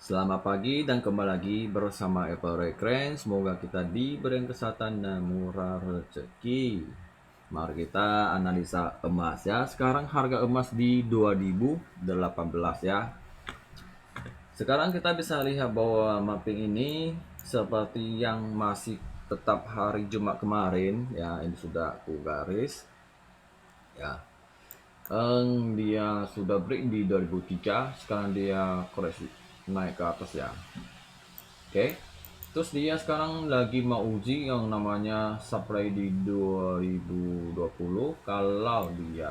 Selamat pagi dan kembali lagi bersama Apple Recren. Semoga kita diberi kesehatan dan murah rezeki. Mari kita analisa emas ya. Sekarang harga emas di 2018 ya. Sekarang kita bisa lihat bahwa mapping ini seperti yang masih tetap hari Jumat kemarin ya. Ini sudah aku garis ya. Dia sudah break di 2003. Sekarang dia koreksi naik ke atas ya. Oke. Terus dia sekarang lagi mau uji yang namanya supply di 2020. Kalau dia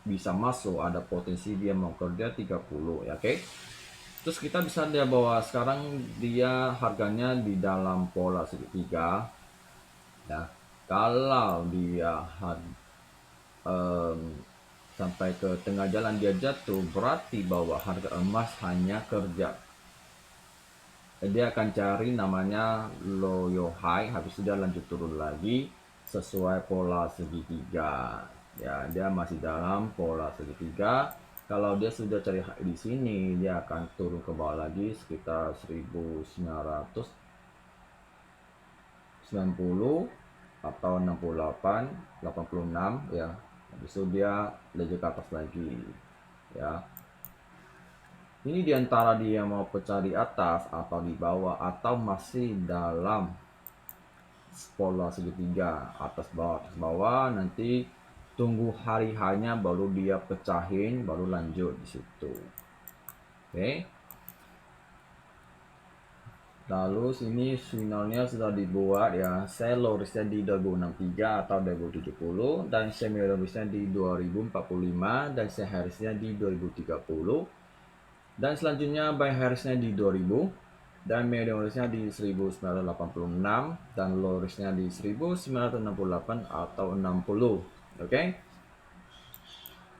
bisa masuk, ada potensi dia mau kerja 30 ya, oke. Terus kita bisa lihat bahwa sekarang dia harganya di dalam pola segitiga ya. Kalau dia sampai ke tengah jalan dia jatuh, berarti bahwa harga emas hanya kerja. Dia akan cari namanya low high, habis itu dia lanjut turun lagi sesuai pola segitiga ya. Dia masih dalam pola segitiga. Kalau dia sudah cari high di sini, dia akan turun ke bawah lagi sekitar 1990 atau 68 86 ya. Habis itu dia lanjut ke atas lagi ya. Ini diantara dia mau pecah di atas atau di bawah atau masih dalam pola segitiga atas bawah, nanti tunggu hari hanya baru dia pecahin, baru lanjut di situ. Oke. Lalu sini sinyalnya sudah dibuat ya. Sell low risknya di 2063 atau 2070 dan sell medium risknya di 2045 dan sell high risknya di 2030 dan selanjutnya buy high risknya di 2000 dan medium risknya di 1986 dan low risknya di 1968 atau 60. Oke.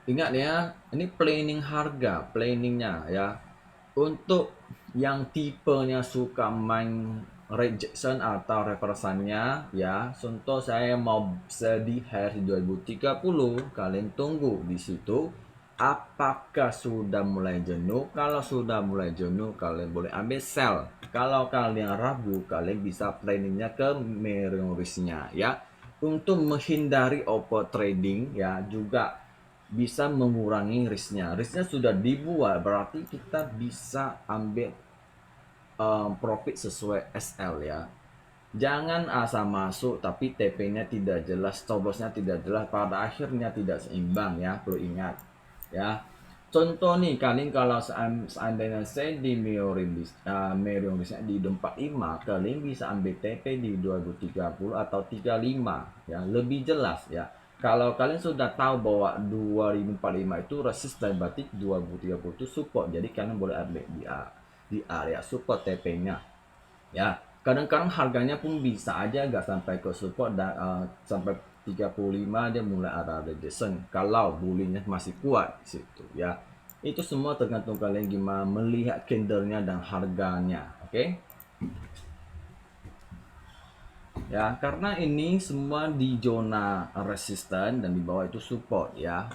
Ingat ya, ini planning harga, planningnya ya. Untuk yang tipenya suka main rejection atau reversannya ya, contoh saya mau sedih hari 2030, kalian tunggu di situ. Apakah sudah mulai jenuh? Kalau sudah mulai jenuh, kalian boleh ambil sell. Kalau kalian ragu, kalian bisa planningnya ke medium risknya ya. Untuk menghindari over trading ya, juga bisa mengurangi risknya. Risknya sudah dibuat, berarti kita bisa ambil profit sesuai SL ya. Jangan asal masuk tapi TP-nya tidak jelas, stop loss-nya tidak jelas, pada akhirnya tidak seimbang ya, perlu ingat ya. Contoh nih, kalian kalau seandainya saya di Merion di 45, kalian bisa ambil TP di 2030 atau 35 ya, lebih jelas ya. Kalau kalian sudah tahu bahwa 2045 itu resisten, berarti 2030 itu support, jadi kalian boleh ambil di area support TP-nya ya. Kadang-kadang harganya pun bisa aja nggak sampai ke support dan sampai 35 dia mulai ada resistance kalau bullnya masih kuat di situ ya. Itu semua tergantung kalian gimana melihat candlenya dan harganya, oke. Ya, karena ini semua di zona resisten dan di bawah itu support ya.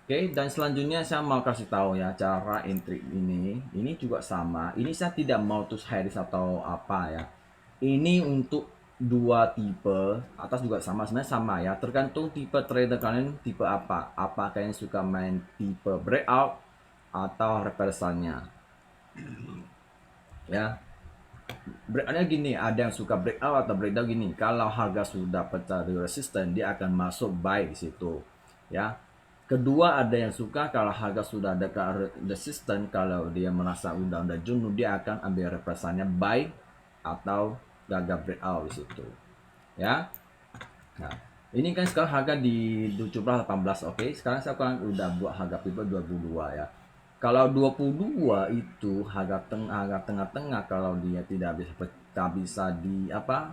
Oke, dan selanjutnya saya mau kasih tahu ya cara entry ini. Ini juga sama. Ini saya tidak mau tuh high risk atau apa ya. Ini untuk dua tipe, atas juga sama, sebenarnya sama ya. Tergantung tipe trader kalian tipe apa. Apa kalian suka main tipe breakout atau reversannya ya. Breakoutnya gini, ada yang suka breakout atau breakdown gini. Kalau harga sudah pecah di resisten, dia akan masuk buy di situ ya. Kedua, ada yang suka kalau harga sudah dekat resisten, kalau dia merasa udah jenuh, dia akan ambil reversannya buy atau gagal breakout di situ ya. Nah, ini kan sekarang harga di 1718, oke. Sekarang saya akan udah buat harga pivot 22 ya. Kalau 22 itu harga tengah-tengah, kalau dia tidak bisa di apa?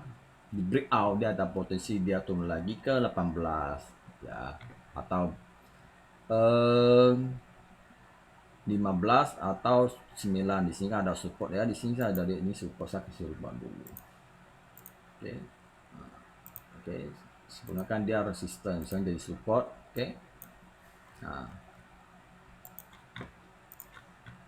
Di breakout, dia ada potensi dia turun lagi ke 18 ya. Atau 15 atau 9. Di sini ada support ya. Di sini ada ini support, saya kasih support dulu. Oke. Oke, sebenarnya dia resisten, misalnya jadi support. Oke. Nah,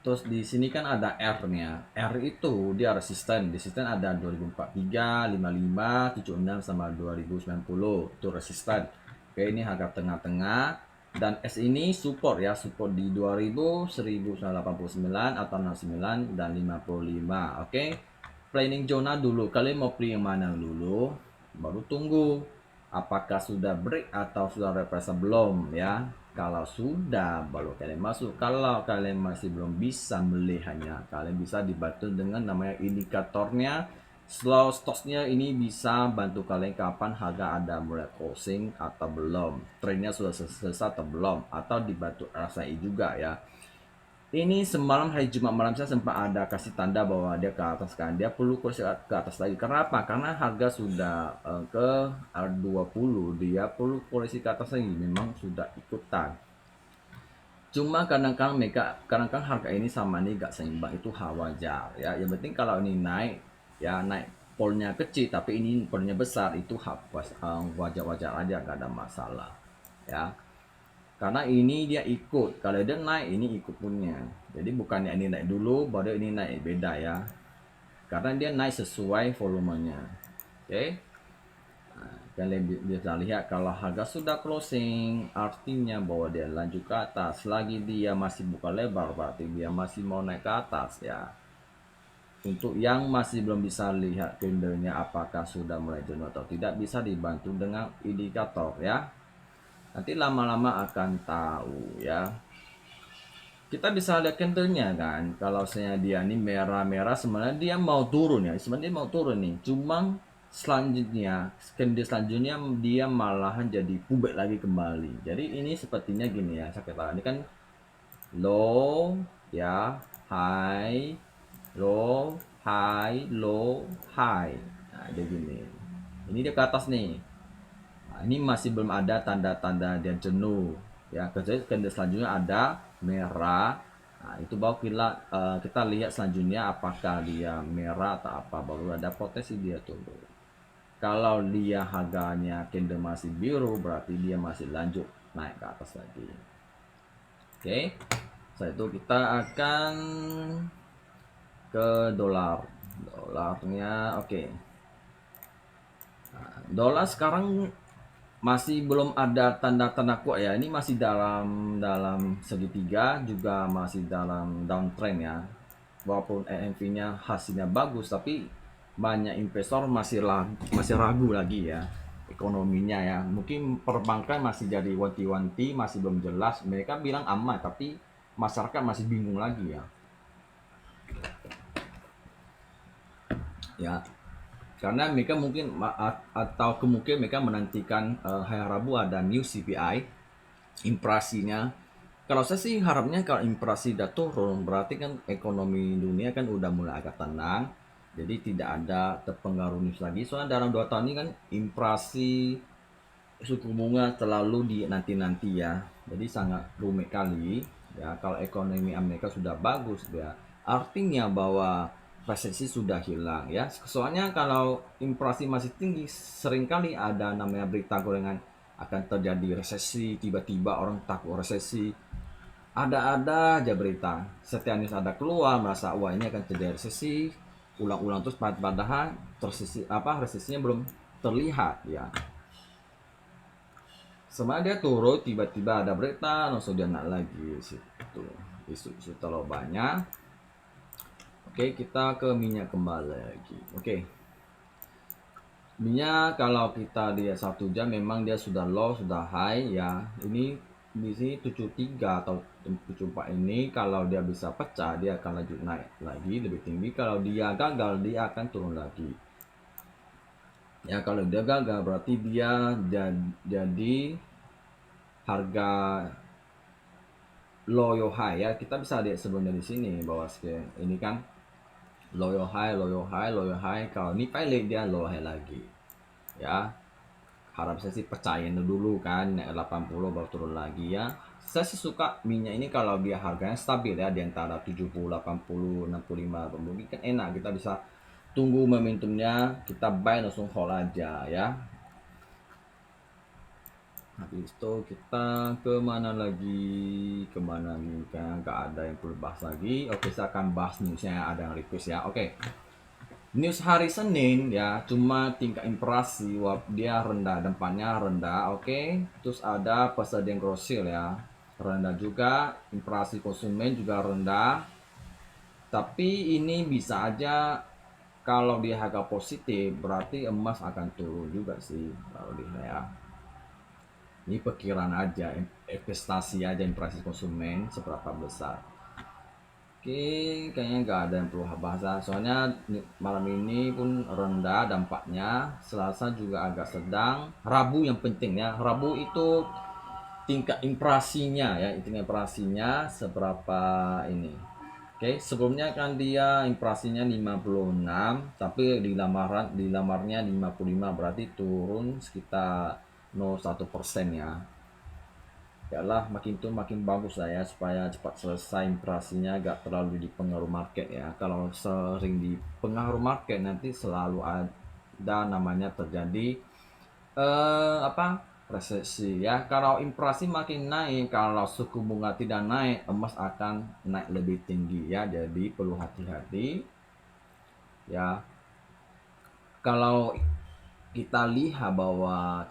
Terus di sini kan ada R-nya. R itu dia resisten. Resisten ada 2043, 55, 76 sama 2090. Itu resisten. Oke, ini harga tengah-tengah. Dan S ini support ya, support di 2000, 1989 atau 69 dan 55. Oke. Planning zona dulu. Kalian mau pilih yang mana dulu? Baru tunggu apakah sudah break atau sudah reversal belum ya. Kalau sudah baru kalian masuk. Kalau kalian masih belum bisa melihatnya, kalian bisa dibantu dengan namanya indikatornya. Slow stocksnya ini bisa bantu kalian kapan harga ada mulai closing atau belum, trennya sudah selesai atau belum, atau dibantu RSI juga ya. Ini semalam hari Jumat malam saya sempat ada kasih tanda bahwa dia ke atas kan. Dia perlu kursi ke atas lagi. Kenapa? Karena harga sudah ke R20. Dia perlu koreksi ke atas lagi. Memang sudah ikutan. Cuma kadang-kadang harga ini sama nih gak seimbang, itu hal wajar ya. Yang penting kalau ini naik ya, naik polnya kecil tapi ini polnya besar, itu wajar-wajar aja, gak ada masalah ya. Karena ini dia ikut, kalau dia naik ini ikut punya. Jadi bukannya ini naik dulu baru ini naik, beda ya. Karena dia naik sesuai volumenya. Oke. Nah, kalian bisa lihat kalau harga sudah closing artinya bahwa dia lanjut ke atas. Selagi dia masih buka lebar berarti dia masih mau naik ke atas ya. Untuk yang masih belum bisa lihat candlenya apakah sudah mulai jenuh atau tidak, bisa dibantu dengan indikator ya. Nanti lama-lama akan tahu ya. Kita bisa lihat candlenya kan, kalau saya dia ini merah-merah sebenarnya dia mau turun ya, sebenarnya dia mau turun nih, cuma selanjutnya candle selanjutnya dia malahan jadi pullback lagi kembali. Jadi ini sepertinya gini ya, saya katakan ini kan low ya, high, low, high, low, high. Nah dia gini, ini dia ke atas nih. Nah, ini masih belum ada tanda-tanda dia jenuh ya, kecuali candle selanjutnya ada merah. Nah, itu baru kita lihat selanjutnya apakah dia merah atau apa, baru ada potensi dia turun. Kalau dia harganya candle masih biru berarti dia masih lanjut naik ke atas lagi. Oke, setelah itu kita akan ke dolarnya. Oke. Nah, dolar sekarang masih belum ada tanda-tanda kuat ya. Ini masih dalam dalam segitiga, juga masih dalam downtrend ya. Walaupun EMV-nya hasilnya bagus, tapi banyak investor masih ragu lagi ya ekonominya ya. Mungkin perbankan masih jadi wanti-wanti, masih belum jelas. Mereka bilang aman, tapi masyarakat masih bingung lagi ya. Ya, karena mereka mungkin atau kemungkinan mereka menantikan hari Rabu ada new CPI, inflasinya. Kalau saya sih harapnya kalau inflasi udah turun berarti kan ekonomi dunia kan udah mulai agak tenang, jadi tidak ada terpengaruh news lagi. Soalnya dalam 2 tahun ini kan inflasi, suku bunga terlalu di nanti-nanti ya, jadi sangat rumit kali ya. Kalau ekonomi Amerika sudah bagus ya, artinya bahwa resesi sudah hilang ya. Soalnya kalau inflasi masih tinggi, seringkali ada namanya berita gorengan akan terjadi resesi, tiba-tiba orang takut resesi. Ada aja berita. Setiap news ada keluar merasa wah ini akan terjadi resesi, ulang-ulang terus padahal resesinya belum terlihat ya. Sebenarnya dia turun tiba-tiba ada berita langsung dia naik lagi situ, isu-isu terlalu banyak. Oke, kita ke minyak kembali lagi. Oke, minyak kalau kita lihat 1 jam memang dia sudah low, sudah high ya. Ini di sini 73 atau 74, ini kalau dia bisa pecah dia akan lanjut naik lagi lebih tinggi. Kalau dia gagal dia akan turun lagi ya. Kalau dia gagal berarti dia jadi harga low yo high ya. Kita bisa lihat sebelumnya di sini bahwa ini kan low yo high, low yo high, low yo high. Kalau ini pilot dia low high lagi ya. Harap saya sih percayain dulu kan, naik 80 baru turun lagi ya. Saya sih suka minyak ini kalau dia harganya stabil ya, di antara 70, 80, 65 mungkin kan enak, kita bisa tunggu momentumnya, kita buy langsung hold aja ya. Habis itu kita kemana lagi? Kemana nih? Kayak nggak ada yang perlu bahas lagi. Oke, saya akan bahas newsnya. Ada yang request ya. Oke. News hari Senin ya, cuma tingkat impresi dia rendah, depannya rendah. Oke. Terus ada persediaan grosir ya, rendah juga. Impresi konsumen juga rendah. Tapi ini bisa aja kalau dia harga positif, berarti emas akan turun juga sih kalau dia ya. Ini perkiraan aja, investasi aja impresi konsumen seberapa besar. Oke, kayaknya nggak ada yang perlu bahas. Soalnya malam ini pun rendah dampaknya. Selasa juga agak sedang. Rabu yang penting ya. Rabu itu tingkat impresinya ya, tingkat impresinya seberapa ini. Oke, sebelumnya kan dia impresinya 56, tapi di lamarnya 55, berarti turun sekitar 0,1% ya. Ya lah, makin tuh makin bagus lah ya, supaya cepat selesai impresinya, gak terlalu dipengaruhi market ya. Kalau sering dipengaruhi market nanti selalu ada namanya terjadi apa, resesi ya. Kalau impresi makin naik, kalau suku bunga tidak naik, emas akan naik lebih tinggi ya, jadi perlu hati-hati ya. Kalau kita lihat bahwa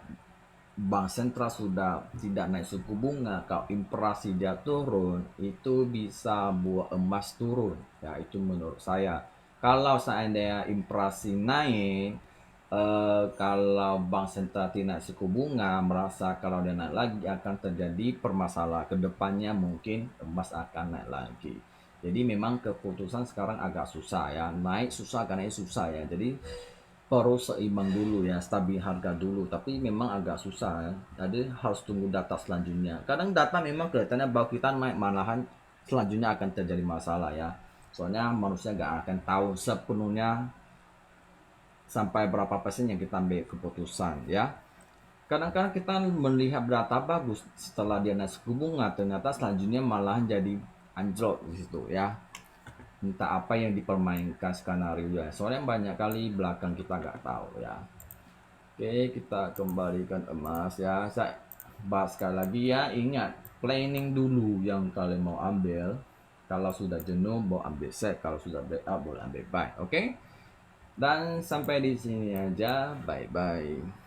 bank sentral sudah tidak naik suku bunga, kalau inflasi dia turun, itu bisa buat emas turun. Ya, itu menurut saya. Kalau seandainya inflasi naik, kalau bank sentral tidak naik suku bunga, merasa kalau dia naik lagi akan terjadi permasalahan. Kedepannya mungkin emas akan naik lagi. Jadi memang keputusan sekarang agak susah ya. Naik susah, akan naik susah ya. Jadi perlu seimbang dulu ya, stabil harga dulu, tapi memang agak susah ya, jadi harus tunggu data selanjutnya. Kadang data memang kelihatannya bahwa kita naik, malahan selanjutnya akan terjadi masalah ya, soalnya manusia gak akan tahu sepenuhnya sampai berapa persen yang kita ambil keputusan ya. Kadang-kadang kita melihat data bagus, setelah dia naik suku bunga ternyata selanjutnya malah jadi anjlok di situ ya, entah apa yang dipermainkan skenario ya, soalnya banyak kali belakang kita nggak tahu ya. Oke, kita kembalikan emas ya. Saya bahas sekali lagi ya. Ingat, planning dulu yang kalian mau ambil. Kalau sudah jenuh, mau ambil set. Kalau sudah breakout, boleh ambil buy. Oke? Dan sampai di sini aja. Bye-bye.